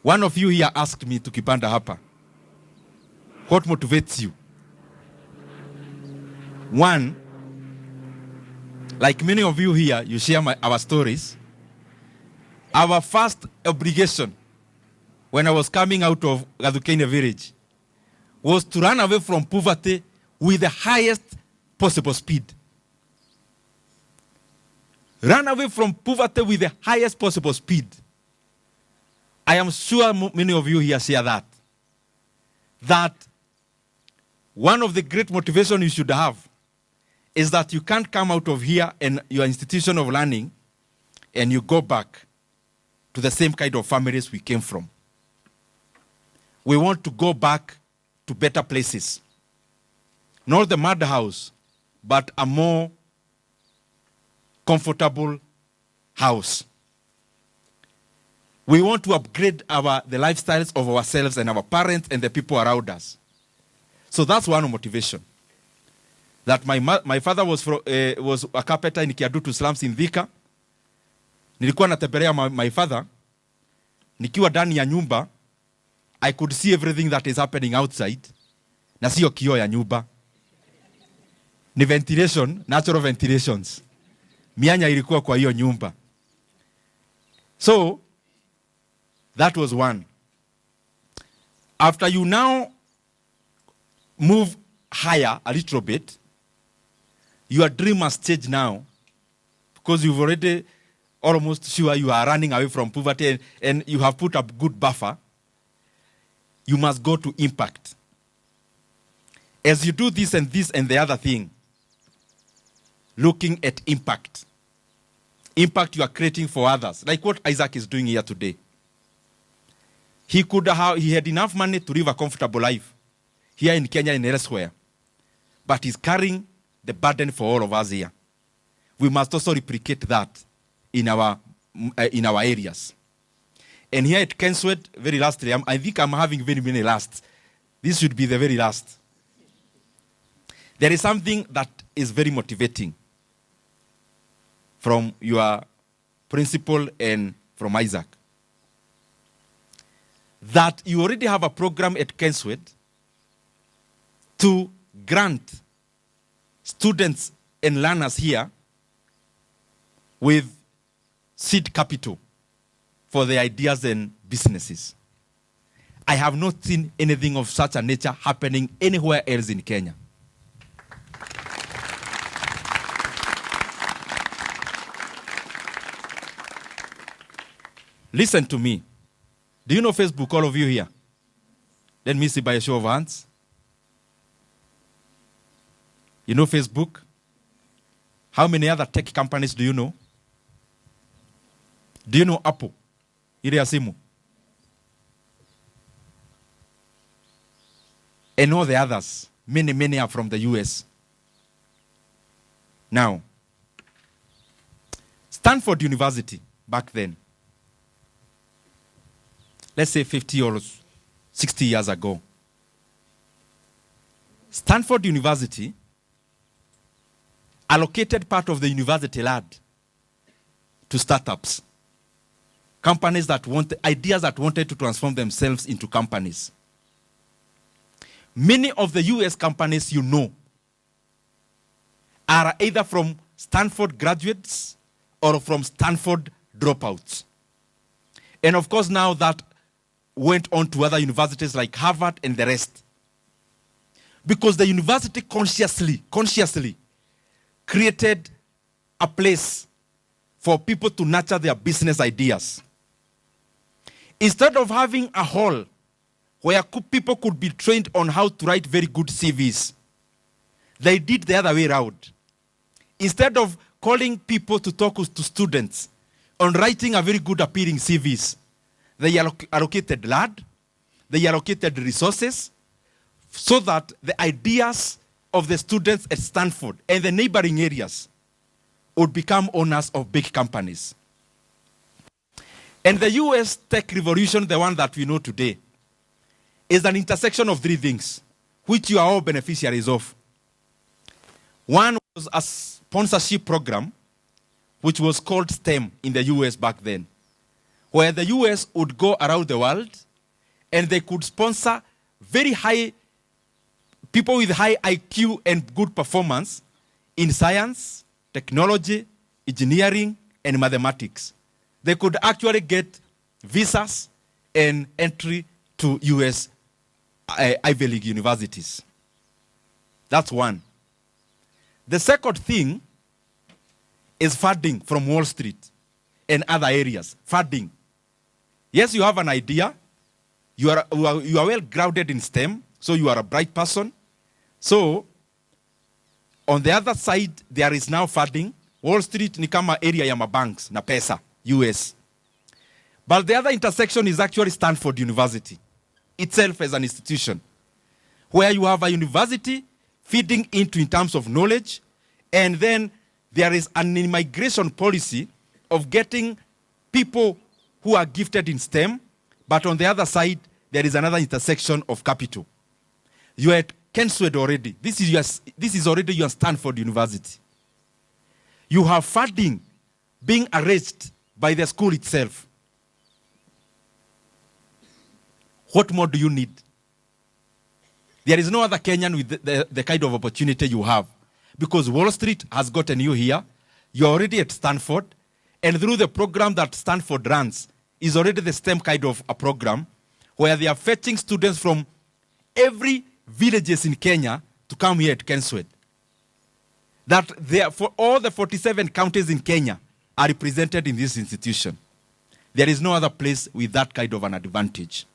One of you here asked me to kipanda hapa. What motivates you? One, like many of you here, you share our stories. Our first obligation when I was coming out of Gadukene village was to run away from poverty with the highest possible speed. Run away from poverty with the highest possible speed. I am sure many of you here share that. That one of the great motivations you should have is that you can't come out of here and your institution of learning and you go back to the same kind of families we came from. We want to go back to better places. Not the mud house, but a more comfortable house. We want to upgrade the lifestyles of ourselves and our parents and the people around us. So that's one motivation. That my father was a carpenter in Kiadutu slums in Thika. Nilikuwa natembelea my father. Nikiwa ndani ya nyumba, I could see everything that is happening outside. Na sio kioo ya nyumba. Ni ventilation, natural ventilations. Mianya ilikuwa kwa hiyo nyumba. So, that was one. After you now move higher a little bit, your dream must change now. Because you've already almost sure you are running away from poverty and you have put a good buffer. You must go to impact. As you do this and the other thing, looking at impact. Impact you are creating for others. Like what Isaac is doing here today. He had enough money to live a comfortable life here in Kenya and elsewhere. But he's carrying the burden for all of us here. We must also replicate that in our areas. And here at Kenswed, very lastly, I think I'm having very many lasts. This should be the very last. There is something that is very motivating from your principal and from Isaac. That you already have a program at Kenswed to grant students and learners here with seed capital for their ideas and businesses. I have not seen anything of such a nature happening anywhere else in Kenya. Listen to me. Do you know Facebook, all of you here? Let me see by a show of hands. You know Facebook? How many other tech companies do you know? Do you know Apple? Ile ya simu. And all the others. Many are from the US. Now, Stanford University, back then, let's say 50 or 60 years ago, Stanford University allocated part of the university land to startups. Companies that ideas that wanted to transform themselves into companies. Many of the US companies you know are either from Stanford graduates or from Stanford dropouts. And of course now that went on to other universities like Harvard and the rest. Because the university consciously created a place for people to nurture their business ideas. Instead of having a hall where people could be trained on how to write very good CVs, they did the other way around. Instead of calling people to talk to students on writing a very good appealing CVs, they allocated land, they allocated resources, so that the ideas of the students at Stanford and the neighboring areas would become owners of big companies. And the US tech revolution, the one that we know today, is an intersection of three things, which you are all beneficiaries of. One was a sponsorship program, which was called STEM in the US back then, where the US would go around the world and they could sponsor very high people with high IQ and good performance in science, technology, engineering, and mathematics. They could actually get visas and entry to US Ivy League universities. That's one. The second thing is funding from Wall Street and other areas. Funding. Yes, you have an idea. You are well grounded in STEM, so you are a bright person. So, on the other side, there is now funding. Wall Street ni kama area ya mabanks na pesa, US. But the other intersection is actually Stanford University itself as an institution, where you have a university feeding into in terms of knowledge, and then there is an immigration policy of getting people who are gifted in STEM, but on the other side, there is another intersection of capital. You are at Kenswed already. This is already your Stanford University. You have funding being arranged by the school itself. What more do you need? There is no other Kenyan with the kind of opportunity you have, because Wall Street has gotten you here. You're already at Stanford, and through the program that Stanford runs is already the STEM kind of a program where they are fetching students from every villages in Kenya to come here at Kenswed. That for all the 47 counties in Kenya are represented in this institution. There is no other place with that kind of an advantage.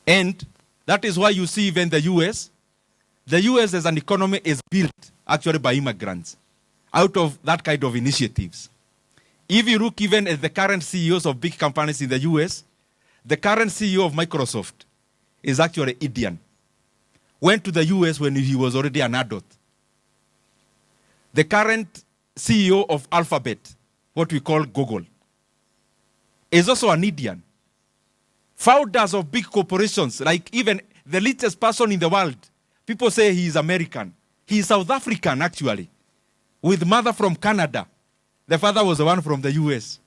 And that is why you see even the US as an economy is built actually by immigrants out of that kind of initiatives. If you look even at the current CEOs of big companies in the US, the current CEO of Microsoft is actually Indian. Went to the US when he was already an adult. The current CEO of Alphabet, what we call Google, is also an Indian. Founders of big corporations, like even the richest person in the world, people say he is American. He is South African, actually, with mother from Canada. The father was the one from the US.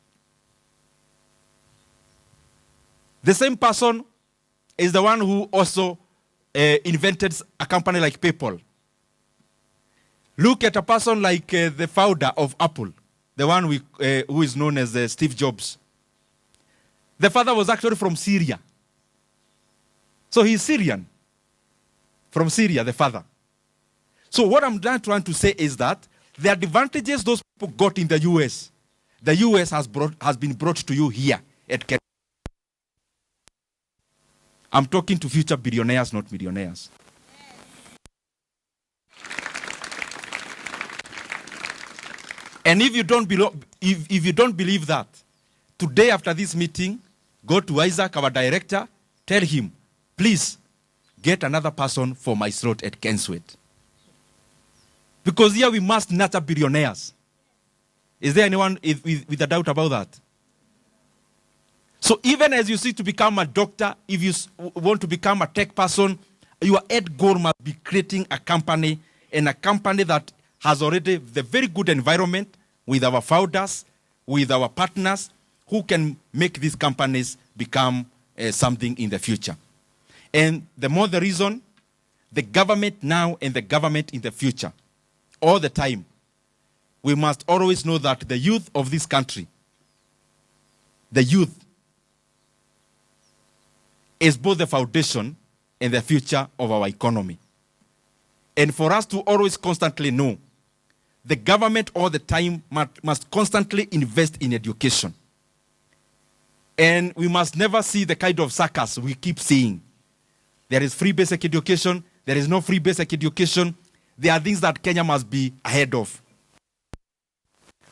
The same person is the one who also invented a company like PayPal. Look at a person like the founder of Apple, the one who is known as Steve Jobs. The father was actually from Syria. So he's Syrian. From Syria, the father. So what I'm trying to say is that the advantages those people got in the US has been brought to you here at Kenya. I'm talking to future billionaires, not millionaires. And if you don't believe that, today after this meeting, go to Isaac, our director, tell him, please get another person for my slot at Kenswed. Because here we must nurture billionaires. Is there anyone with a doubt about that? So even as you seek to become a doctor, if you want to become a tech person, your end goal must be creating a company, and a company that has already the very good environment with our founders, with our partners, who can make these companies become something in the future. And the more the reason, the government now and the government in the future, all the time, we must always know that the youth of this country, the youth, is both the foundation and the future of our economy. And for us to always constantly know, the government all the time must constantly invest in education. And we must never see the kind of circus we keep seeing. There is free basic education, there is no free basic education. There are things that Kenya must be ahead of.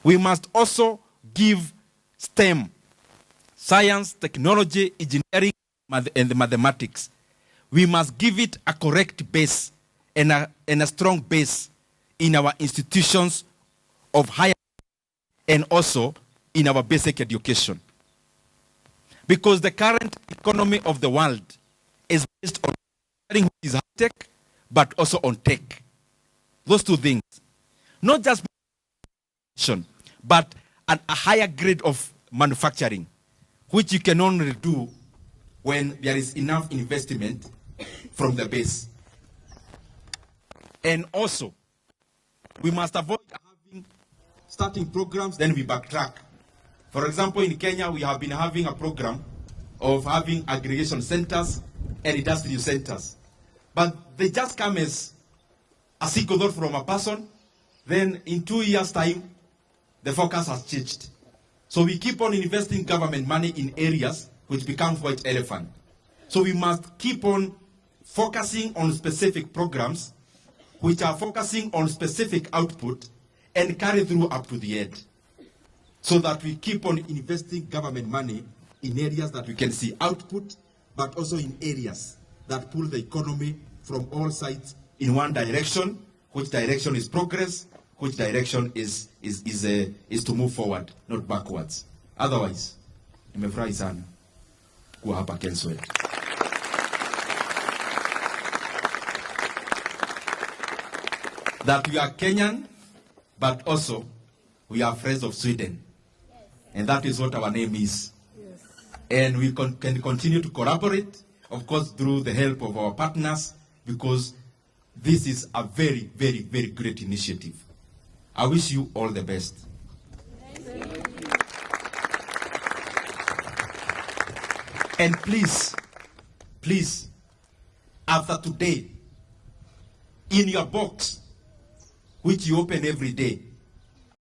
We must also give STEM, science, technology, engineering, and the mathematics. We must give it a correct base and a strong base in our institutions of higher and also in our basic education. Because the current economy of the world is based on which is high tech, but also on tech. Those two things. Not just but a higher grade of manufacturing, which you can only do when there is enough investment from the base. And also, we must avoid starting programs, then we backtrack. For example, in Kenya, we have been having a program of having aggregation centers and industrial centers. But they just come as a single thought from a person, then in 2 years' time, the focus has changed. So we keep on investing government money in areas which become white elephant. So we must keep on focusing on specific programs which are focusing on specific output and carry through up to the end. So that we keep on investing government money in areas that we can see output, but also in areas that pull the economy from all sides in one direction, which direction is progress, which direction is to move forward, not backwards. Otherwise, nimefurahi sana kuwa hapa Kenswell. That we are Kenyan, but also we are friends of Sweden. Yes. And that is what our name is. Yes. And we can continue to collaborate, of course, through the help of our partners, because this is a very, very, very great initiative. I wish you all the best. And please, please, after today, in your box, which you open every day,